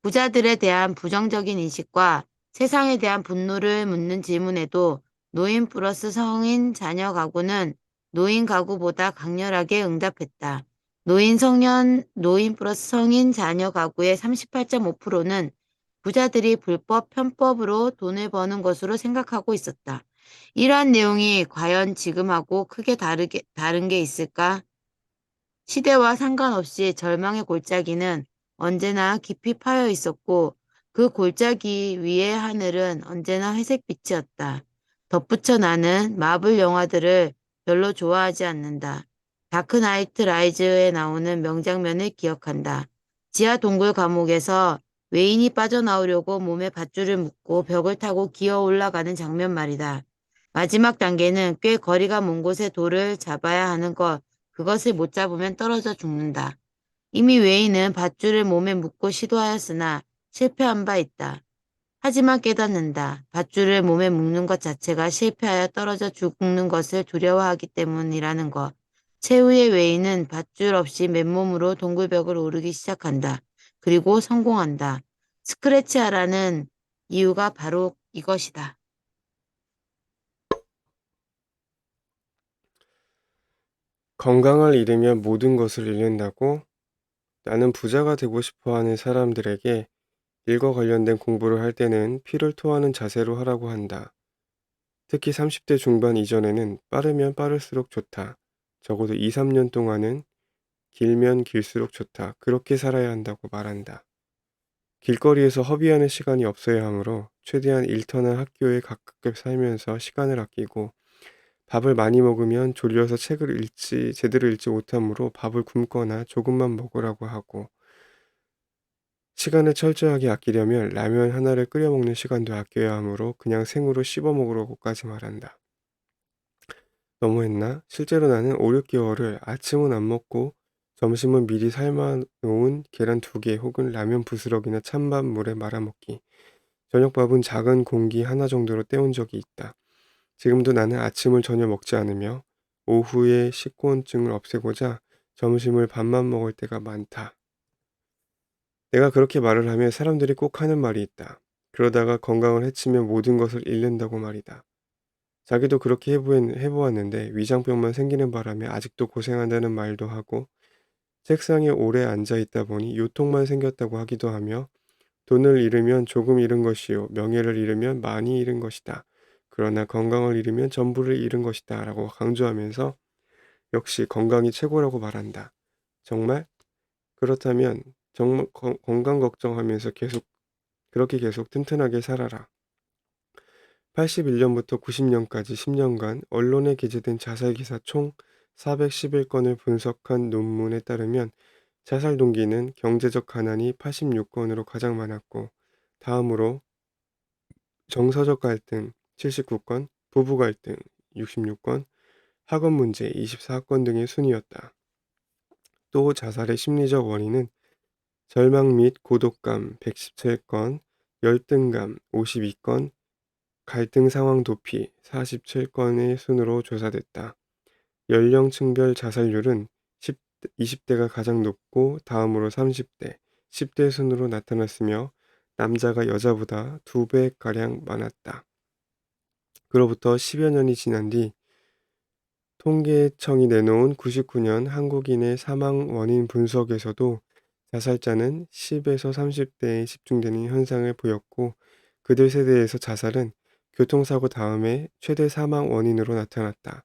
부자들에 대한 부정적인 인식과 세상에 대한 분노를 묻는 질문에도 노인 플러스 성인 자녀 가구는 노인 가구보다 강렬하게 응답했다. 노인 플러스 성인 자녀 가구의 38.5%는 부자들이 불법 편법으로 돈을 버는 것으로 생각하고 있었다. 이러한 내용이 과연 지금하고 크게 다른 게 있을까? 시대와 상관없이 절망의 골짜기는 언제나 깊이 파여 있었고 그 골짜기 위의 하늘은 언제나 회색빛이었다. 덧붙여 나는 마블 영화들을 별로 좋아하지 않는다. 다크나이트 라이즈에 나오는 명장면을 기억한다. 지하 동굴 감옥에서 웨인이 빠져나오려고 몸에 밧줄을 묶고 벽을 타고 기어 올라가는 장면 말이다. 마지막 단계는 꽤 거리가 먼 곳에 돌을 잡아야 하는 것. 그것을 못 잡으면 떨어져 죽는다. 이미 웨이는 밧줄을 몸에 묶고 시도하였으나 실패한 바 있다. 하지만 깨닫는다. 밧줄을 몸에 묶는 것 자체가 실패하여 떨어져 죽는 것을 두려워하기 때문이라는 것. 최후의 웨이는 밧줄 없이 맨몸으로 동굴벽을 오르기 시작한다. 그리고 성공한다. 스크래치하라는 이유가 바로 이것이다. 건강을 잃으면 모든 것을 잃는다고? 나는 부자가 되고 싶어 하는 사람들에게 일과 관련된 공부를 할 때는 피를 토하는 자세로 하라고 한다. 특히 30대 중반 이전에는 빠르면 빠를수록 좋다. 적어도 2, 3년 동안은 길면 길수록 좋다. 그렇게 살아야 한다고 말한다. 길거리에서 허비하는 시간이 없어야 하므로 최대한 일터나 학교에 가깝게 살면서 시간을 아끼고 밥을 많이 먹으면 졸려서 책을 제대로 읽지 못하므로 밥을 굶거나 조금만 먹으라고 하고 시간을 철저하게 아끼려면 라면 하나를 끓여 먹는 시간도 아껴야 하므로 그냥 생으로 씹어 먹으라고까지 말한다. 너무했나? 실제로 나는 5, 6개월을 아침은 안 먹고 점심은 미리 삶아놓은 계란 2개 혹은 라면 부스러기나 찬밥 물에 말아먹기. 저녁밥은 작은 공기 하나 정도로 때운 적이 있다. 지금도 나는 아침을 전혀 먹지 않으며 오후에 식곤증을 없애고자 점심을 밥만 먹을 때가 많다. 내가 그렇게 말을 하면 사람들이 꼭 하는 말이 있다. 그러다가 건강을 해치면 모든 것을 잃는다고 말이다. 자기도 그렇게 해보았는데 위장병만 생기는 바람에 아직도 고생한다는 말도 하고 책상에 오래 앉아 있다 보니 요통만 생겼다고 하기도 하며 돈을 잃으면 조금 잃은 것이요 명예를 잃으면 많이 잃은 것이다. 그러나 건강을 잃으면 전부를 잃은 것이다 라고 강조하면서 역시 건강이 최고라고 말한다. 정말? 그렇다면 정말 건강 걱정하면서 그렇게 계속 튼튼하게 살아라. 81년부터 90년까지 10년간 언론에 게재된 자살기사 총 411건을 분석한 논문에 따르면 자살 동기는 경제적 가난이 86건으로 가장 많았고 다음으로 정서적 갈등 79건, 부부 갈등 66건, 학업 문제 24건 등의 순이었다. 또 자살의 심리적 원인은 절망 및 고독감 117건, 열등감 52건, 갈등 상황 도피 47건의 순으로 조사됐다. 연령층별 자살률은 20대가 가장 높고 다음으로 30대, 10대 순으로 나타났으며 남자가 여자보다 2배가량 많았다. 그로부터 10여 년이 지난 뒤 통계청이 내놓은 99년 한국인의 사망 원인 분석에서도 자살자는 10에서 30대에 집중되는 현상을 보였고 그들 세대에서 자살은 교통사고 다음에 최대 사망 원인으로 나타났다.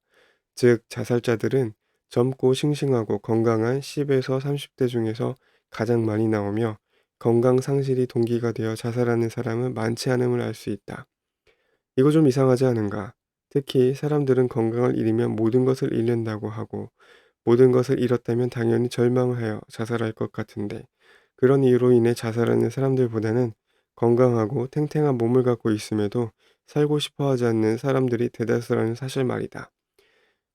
즉 자살자들은 젊고 싱싱하고 건강한 10에서 30대 중에서 가장 많이 나오며 건강 상실이 동기가 되어 자살하는 사람은 많지 않음을 알 수 있다. 이거 좀 이상하지 않은가? 특히 사람들은 건강을 잃으면 모든 것을 잃는다고 하고 모든 것을 잃었다면 당연히 절망을 하여 자살할 것 같은데 그런 이유로 인해 자살하는 사람들보다는 건강하고 탱탱한 몸을 갖고 있음에도 살고 싶어 하지 않는 사람들이 대다수라는 사실 말이다.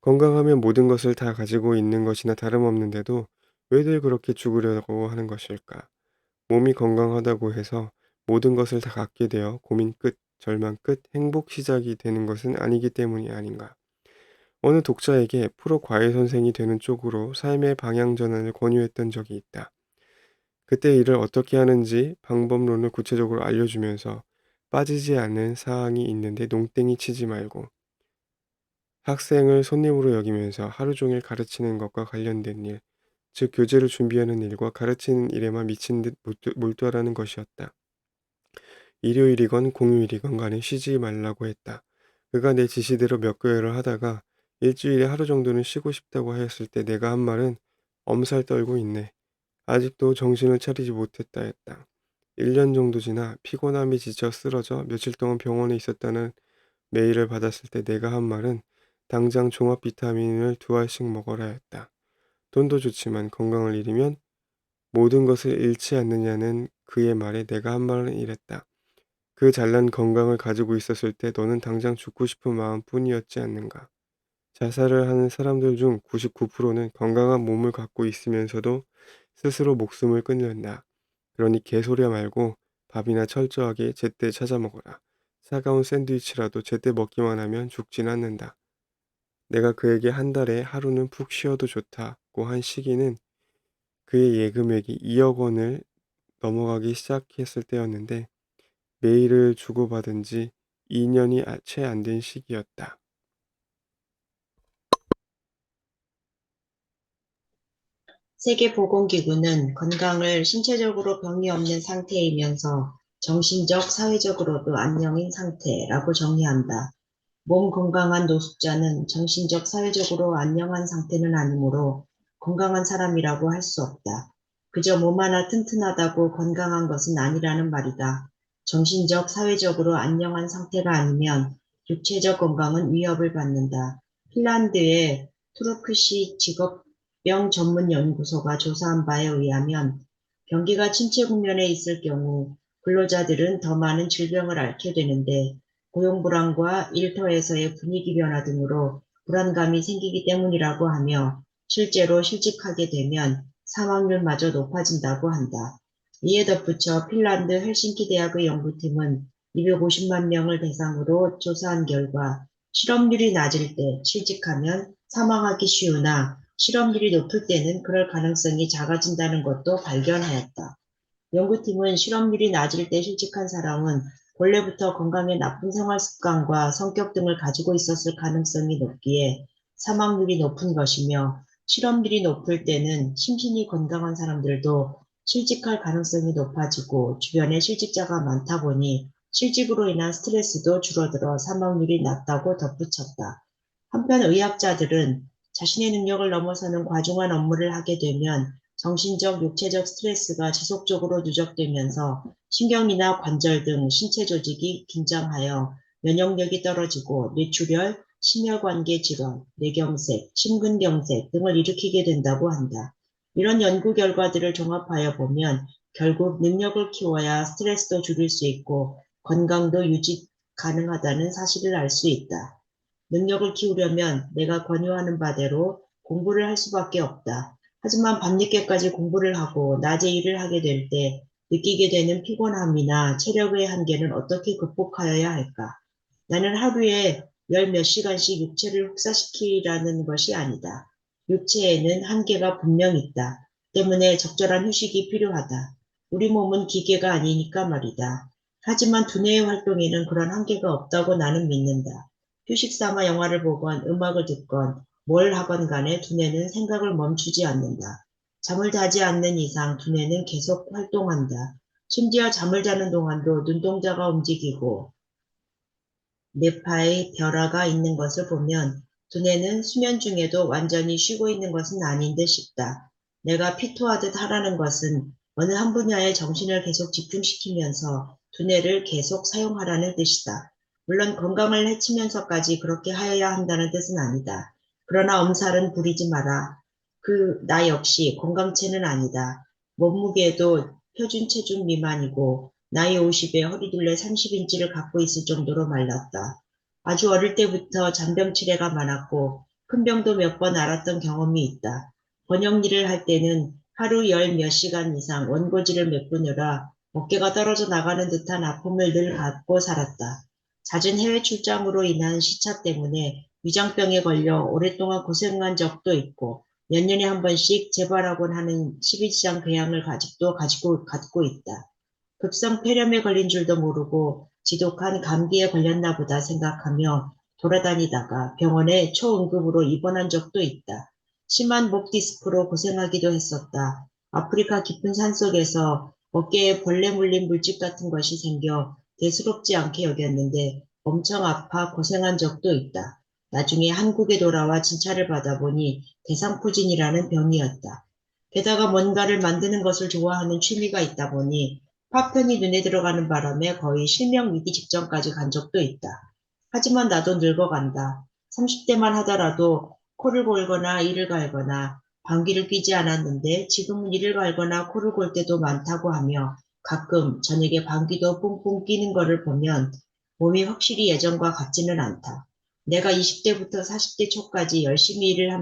건강하면 모든 것을 다 가지고 있는 것이나 다름없는데도 왜들 그렇게 죽으려고 하는 것일까? 몸이 건강하다고 해서 모든 것을 다 갖게 되어 고민 끝, 절망 끝, 행복 시작이 되는 것은 아니기 때문이 아닌가. 어느 독자에게 프로 과외 선생이 되는 쪽으로 삶의 방향 전환을 권유했던 적이 있다. 그때 일을 어떻게 하는지 방법론을 구체적으로 알려주면서 빠지지 않는 사항이 있는데 농땡이 치지 말고 학생을 손님으로 여기면서 하루 종일 가르치는 것과 관련된 일, 즉 교재를 준비하는 일과 가르치는 일에만 미친 듯 몰두하라는 것이었다. 일요일이건 공휴일이건 간에 쉬지 말라고 했다. 그가 내 지시대로 몇 개월을 하다가 일주일에 하루 정도는 쉬고 싶다고 하였을 때 내가 한 말은 엄살 떨고 있네. 아직도 정신을 차리지 못했다 했다. 1년 정도 지나 피곤함이 지쳐 쓰러져 며칠 동안 병원에 있었다는 메일을 받았을 때 내가 한 말은 당장 종합 비타민을 2알씩 먹어라 했다. 돈도 좋지만 건강을 잃으면 모든 것을 잃지 않느냐는 그의 말에 내가 한 말은 이랬다. 그 잘난 건강을 가지고 있었을 때 너는 당장 죽고 싶은 마음뿐이었지 않는가. 자살을 하는 사람들 중 99%는 건강한 몸을 갖고 있으면서도 스스로 목숨을 끊는다. 그러니 개소리 말고 밥이나 철저하게 제때 찾아 먹어라. 차가운 샌드위치라도 제때 먹기만 하면 죽진 않는다. 내가 그에게 한 달에 하루는 푹 쉬어도 좋다고 한 시기는 그의 예금액이 2억 원을 넘어가기 시작했을 때였는데 메일을 주고받은 지 2년이 채 안 된 시기였다. 세계보건기구는 건강을 신체적으로 병이 없는 상태이면서 정신적, 사회적으로도 안녕인 상태라고 정의한다. 몸 건강한 노숙자는 정신적, 사회적으로 안녕한 상태는 아니므로 건강한 사람이라고 할 수 없다. 그저 몸 하나 튼튼하다고 건강한 것은 아니라는 말이다. 정신적, 사회적으로 안녕한 상태가 아니면 육체적 건강은 위협을 받는다. 핀란드의 투르크시 직업병 전문 연구소가 조사한 바에 의하면 경기가 침체 국면에 있을 경우 근로자들은 더 많은 질병을 앓게 되는데 고용 불안과 일터에서의 분위기 변화 등으로 불안감이 생기기 때문이라고 하며 실제로 실직하게 되면 사망률마저 높아진다고 한다. 이에 덧붙여 핀란드 헬싱키 대학의 연구팀은 250만 명을 대상으로 조사한 결과 실업률이 낮을 때 실직하면 사망하기 쉬우나 실업률이 높을 때는 그럴 가능성이 작아진다는 것도 발견하였다. 연구팀은 실업률이 낮을 때 실직한 사람은 본래부터 건강에 나쁜 생활 습관과 성격 등을 가지고 있었을 가능성이 높기에 사망률이 높은 것이며 실업률이 높을 때는 심신이 건강한 사람들도 실직할 가능성이 높아지고 주변에 실직자가 많다 보니 실직으로 인한 스트레스도 줄어들어 사망률이 낮다고 덧붙였다. 한편 의학자들은 자신의 능력을 넘어서는 과중한 업무를 하게 되면 정신적, 육체적 스트레스가 지속적으로 누적되면서 신경이나 관절 등 신체 조직이 긴장하여 면역력이 떨어지고 뇌출혈, 심혈관계 질환, 뇌경색, 심근경색 등을 일으키게 된다고 한다. 이런 연구 결과들을 종합하여 보면 결국 능력을 키워야 스트레스도 줄일 수 있고 건강도 유지 가능하다는 사실을 알 수 있다. 능력을 키우려면 내가 권유하는 바대로 공부를 할 수밖에 없다. 하지만 밤늦게까지 공부를 하고 낮에 일을 하게 될 때 느끼게 되는 피곤함이나 체력의 한계는 어떻게 극복하여야 할까? 나는 하루에 열 몇 시간씩 육체를 혹사시키라는 것이 아니다. 육체에는 한계가 분명 있다. 때문에 적절한 휴식이 필요하다. 우리 몸은 기계가 아니니까 말이다. 하지만 두뇌의 활동에는 그런 한계가 없다고 나는 믿는다. 휴식 삼아 영화를 보건 음악을 듣건 뭘 하건 간에 두뇌는 생각을 멈추지 않는다. 잠을 자지 않는 이상 두뇌는 계속 활동한다. 심지어 잠을 자는 동안도 눈동자가 움직이고 뇌파에 변화가 있는 것을 보면 두뇌는 수면 중에도 완전히 쉬고 있는 것은 아닌 듯 싶다. 내가 피토하듯 하라는 것은 어느 한 분야에 정신을 계속 집중시키면서 두뇌를 계속 사용하라는 뜻이다. 물론 건강을 해치면서까지 그렇게 하여야 한다는 뜻은 아니다. 그러나 엄살은 부리지 마라. 나 역시 건강체는 아니다. 몸무게도 표준 체중 미만이고 나이 50에 허리둘레 30인치를 갖고 있을 정도로 말랐다. 아주 어릴 때부터 잔병치레가 많았고 큰 병도 몇 번 앓았던 경험이 있다. 번역 일을 할 때는 하루 열 몇 시간 이상 원고지를 메꾸느라 어깨가 떨어져 나가는 듯한 아픔을 늘 갖고 살았다. 잦은 해외 출장으로 인한 시차 때문에 위장병에 걸려 오랫동안 고생한 적도 있고 몇 년에 한 번씩 재발하곤 하는 12지장 궤양을 아직도 갖고 있다. 급성 폐렴에 걸린 줄도 모르고 지독한 감기에 걸렸나 보다 생각하며 돌아다니다가 병원에 초응급으로 입원한 적도 있다. 심한 목 디스크로 고생하기도 했었다. 아프리카 깊은 산속에서 어깨에 벌레 물린 물집 같은 것이 생겨 대수롭지 않게 여겼는데 엄청 아파 고생한 적도 있다. 나중에 한국에 돌아와 진찰을 받아보니 대상포진이라는 병이었다. 게다가 뭔가를 만드는 것을 좋아하는 취미가 있다 보니 파편이 눈에 들어가는 바람에 거의 실명 위기 직전까지 간 적도 있다. 하지만 나도 늙어간다. 30대만 하더라도 코를 골거나 이를 갈거나 방귀를 뀌지 않았는데 지금은 이를 갈거나 코를 골 때도 많다고 하며 가끔 저녁에 방귀도 뿡뿡 끼는 거를 보면 몸이 확실히 예전과 같지는 않다. 내가 20대부터 40대 초까지 열심히 일을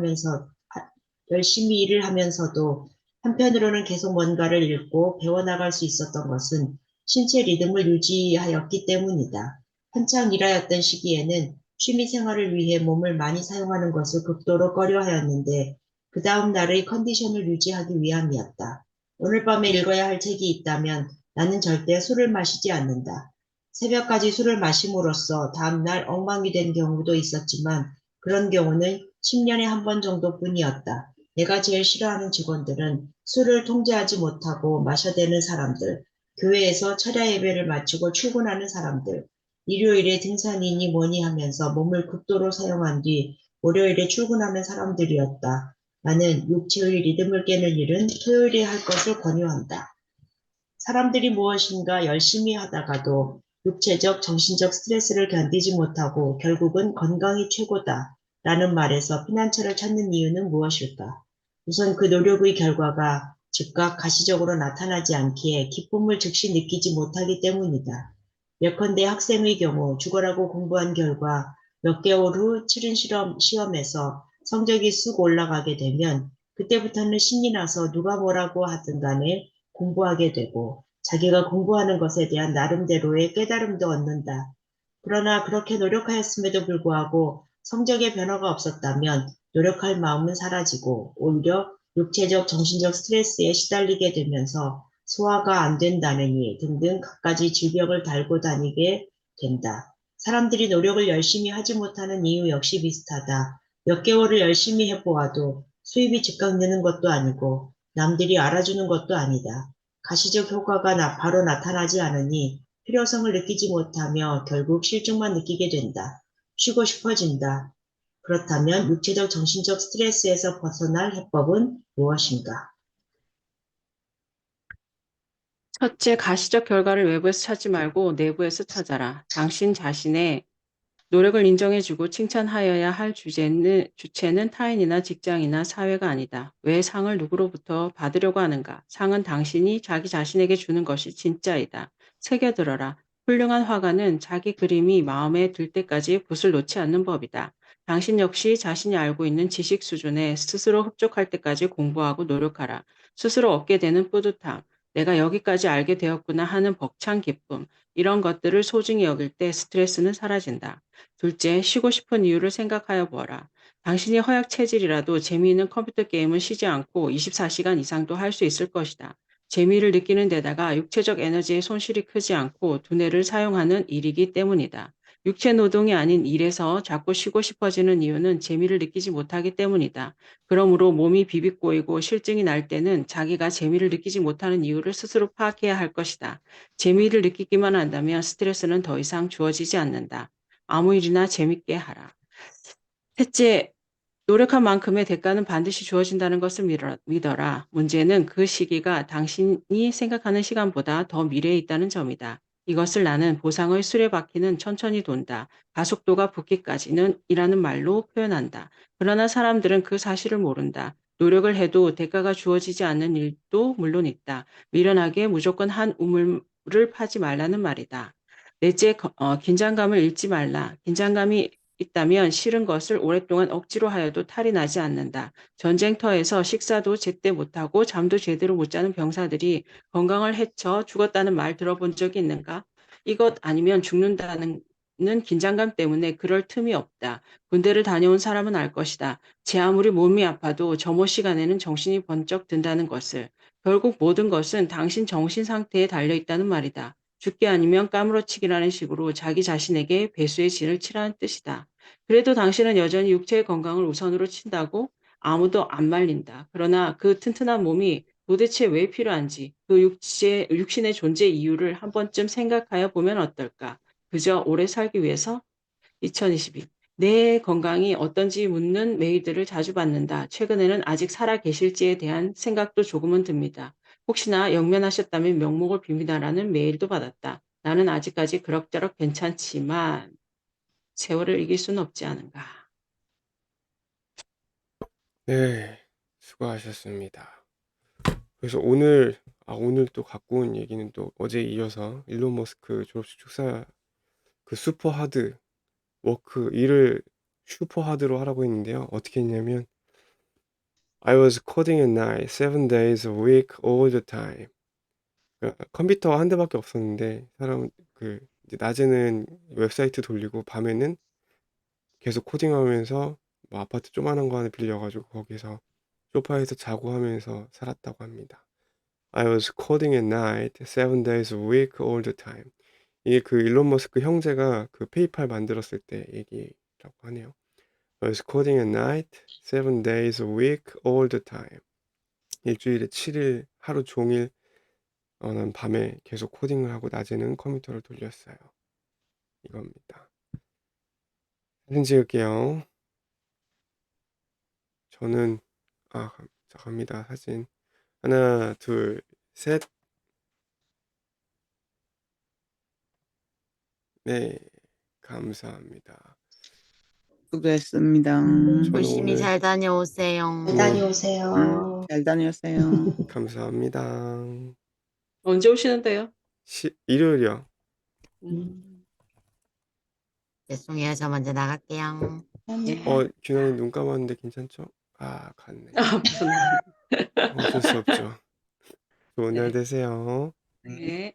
하면서도 한편으로는 계속 뭔가를 읽고 배워나갈 수 있었던 것은 신체 리듬을 유지하였기 때문이다. 한창 일하였던 시기에는 취미 생활을 위해 몸을 많이 사용하는 것을 극도로 꺼려하였는데 그 다음 날의 컨디션을 유지하기 위함이었다. 오늘 밤에 읽어야 할 책이 있다면 나는 절대 술을 마시지 않는다. 새벽까지 술을 마심으로써 다음날 엉망이 된 경우도 있었지만 그런 경우는 10년에 한 번 정도뿐이었다. 내가 제일 싫어하는 직원들은 술을 통제하지 못하고 마셔대는 사람들, 교회에서 철야 예배를 마치고 출근하는 사람들, 일요일에 등산이니 뭐니 하면서 몸을 극도로 사용한 뒤 월요일에 출근하는 사람들이었다. 나는 육체의 리듬을 깨는 일은 토요일에 할 것을 권유한다. 사람들이 무엇인가 열심히 하다가도 육체적, 정신적 스트레스를 견디지 못하고 결국은 건강이 최고다 라는 말에서 피난처를 찾는 이유는 무엇일까? 우선 그 노력의 결과가 즉각 가시적으로 나타나지 않기에 기쁨을 즉시 느끼지 못하기 때문이다. 예컨대 학생의 경우 죽어라고 공부한 결과 몇 개월 후 치른 시험에서 성적이 쑥 올라가게 되면 그때부터는 신이 나서 누가 뭐라고 하든 간에 공부하게 되고 자기가 공부하는 것에 대한 나름대로의 깨달음도 얻는다. 그러나 그렇게 노력하였음에도 불구하고 성적에 변화가 없었다면 노력할 마음은 사라지고 오히려 육체적, 정신적 스트레스에 시달리게 되면서 소화가 안 된다느니 등등 갖가지 질병을 달고 다니게 된다. 사람들이 노력을 열심히 하지 못하는 이유 역시 비슷하다. 몇 개월을 열심히 해보아도 수입이 즉각 느는 것도 아니고 남들이 알아주는 것도 아니다. 가시적 효과가 바로 나타나지 않으니 필요성을 느끼지 못하며 결국 실증만 느끼게 된다. 쉬고 싶어진다. 그렇다면 육체적, 정신적 스트레스에서 벗어날 해법은 무엇인가? 첫째, 가시적 결과를 외부에서 찾지 말고 내부에서 찾아라. 당신 자신의 노력을 인정해주고 칭찬하여야 할 주체는 타인이나 직장이나 사회가 아니다. 왜 상을 누구로부터 받으려고 하는가? 상은 당신이 자기 자신에게 주는 것이 진짜이다. 새겨들어라. 훌륭한 화가는 자기 그림이 마음에 들 때까지 붓을 놓지 않는 법이다. 당신 역시 자신이 알고 있는 지식 수준에 스스로 흡족할 때까지 공부하고 노력하라. 스스로 얻게 되는 뿌듯함, 내가 여기까지 알게 되었구나 하는 벅찬 기쁨, 이런 것들을 소중히 여길 때 스트레스는 사라진다. 둘째, 쉬고 싶은 이유를 생각하여 보아라. 당신이 허약 체질이라도 재미있는 컴퓨터 게임은 쉬지 않고 24시간 이상도 할 수 있을 것이다. 재미를 느끼는 데다가 육체적 에너지의 손실이 크지 않고 두뇌를 사용하는 일이기 때문이다. 육체 노동이 아닌 일에서 자꾸 쉬고 싶어지는 이유는 재미를 느끼지 못하기 때문이다. 그러므로 몸이 비비꼬이고 실증이 날 때는 자기가 재미를 느끼지 못하는 이유를 스스로 파악해야 할 것이다. 재미를 느끼기만 한다면 스트레스는 더 이상 주어지지 않는다. 아무 일이나 재밌게 하라. 셋째, 노력한 만큼의 대가는 반드시 주어진다는 것을 믿어라. 문제는 그 시기가 당신이 생각하는 시간보다 더 미래에 있다는 점이다. 이것을 나는 보상의 수레바퀴는 천천히 돈다. 가속도가 붙기까지는 이라는 말로 표현한다. 그러나 사람들은 그 사실을 모른다. 노력을 해도 대가가 주어지지 않는 일도 물론 있다. 미련하게 무조건 한 우물을 파지 말라는 말이다. 넷째, 긴장감을 잃지 말라. 긴장감이 있다면 싫은 것을 오랫동안 억지로 하여도 탈이 나지 않는다. 전쟁터에서 식사도 제때 못하고 잠도 제대로 못 자는 병사들이 건강을 해쳐 죽었다는 말 들어본 적이 있는가? 이것 아니면 죽는다는 긴장감 때문에 그럴 틈이 없다. 군대를 다녀온 사람은 알 것이다. 제 아무리 몸이 아파도 점호 시간에는 정신이 번쩍 든다는 것을. 결국 모든 것은 당신 정신 상태에 달려 있다는 말이다. 죽기 아니면 까무러치기라는 식으로 자기 자신에게 배수의 진을 치라는 뜻이다. 그래도 당신은 여전히 육체의 건강을 우선으로 친다고? 아무도 안 말린다. 그러나 그 튼튼한 몸이 도대체 왜 필요한지 그 육신의 존재 이유를 한 번쯤 생각하여 보면 어떨까? 그저 오래 살기 위해서? 2022. 내 건강이 어떤지 묻는 메일들을 자주 받는다. 최근에는 아직 살아 계실지에 대한 생각도 조금은 듭니다. 혹시나 영면하셨다면 명목을 빕니다라는 메일도 받았다. 나는 아직까지 그럭저럭 괜찮지만 세월을 이길 수는 없지 않은가. 네. 수고하셨습니다. 그래서 오늘 또 갖고 온 얘기는 또 어제 이어서 일론 머스크 졸업식 축사 그 슈퍼 하드 워크 일을 슈퍼 하드로 하라고 했는데요. 어떻게 했냐면 I was coding at night 7 days a week all the time. 그러니까 컴퓨터가 한 대밖에 없었는데 이제 낮에는 웹사이트 돌리고 밤에는 계속 코딩하면서 뭐 아파트 조그마한 거 하나 빌려 가지고 거기서 소파에서 자고 하면서 살았다고 합니다. I was coding at night 7 days a week all the time. 이게 그 일론 머스크 형제가 그 페이팔 만들었을 때 얘기라고 하네요. I was coding at night, 7 days a week, all the time. 일주일에 7일 하루 종일 난 밤에 계속 코딩을 하고 낮에는 컴퓨터를 돌렸어요. 이겁니다. 사진 찍을게요. 저는 자, 갑니다. 사진. 하나, 둘, 셋. 네, 감사합니다. 수고했습니다. 저는 열심히 오늘 잘 다녀오세요. 잘 다녀오세요. 잘 다녀오세요. 감사합니다. 언제 오시는데요? 일요일이요. 죄송해요. 저 먼저 나갈게요. 예. 균형이 눈 감았는데 괜찮죠? 갔네. 무슨 말. 어쩔 수 없죠. 좋은 날 네. 되세요. 네.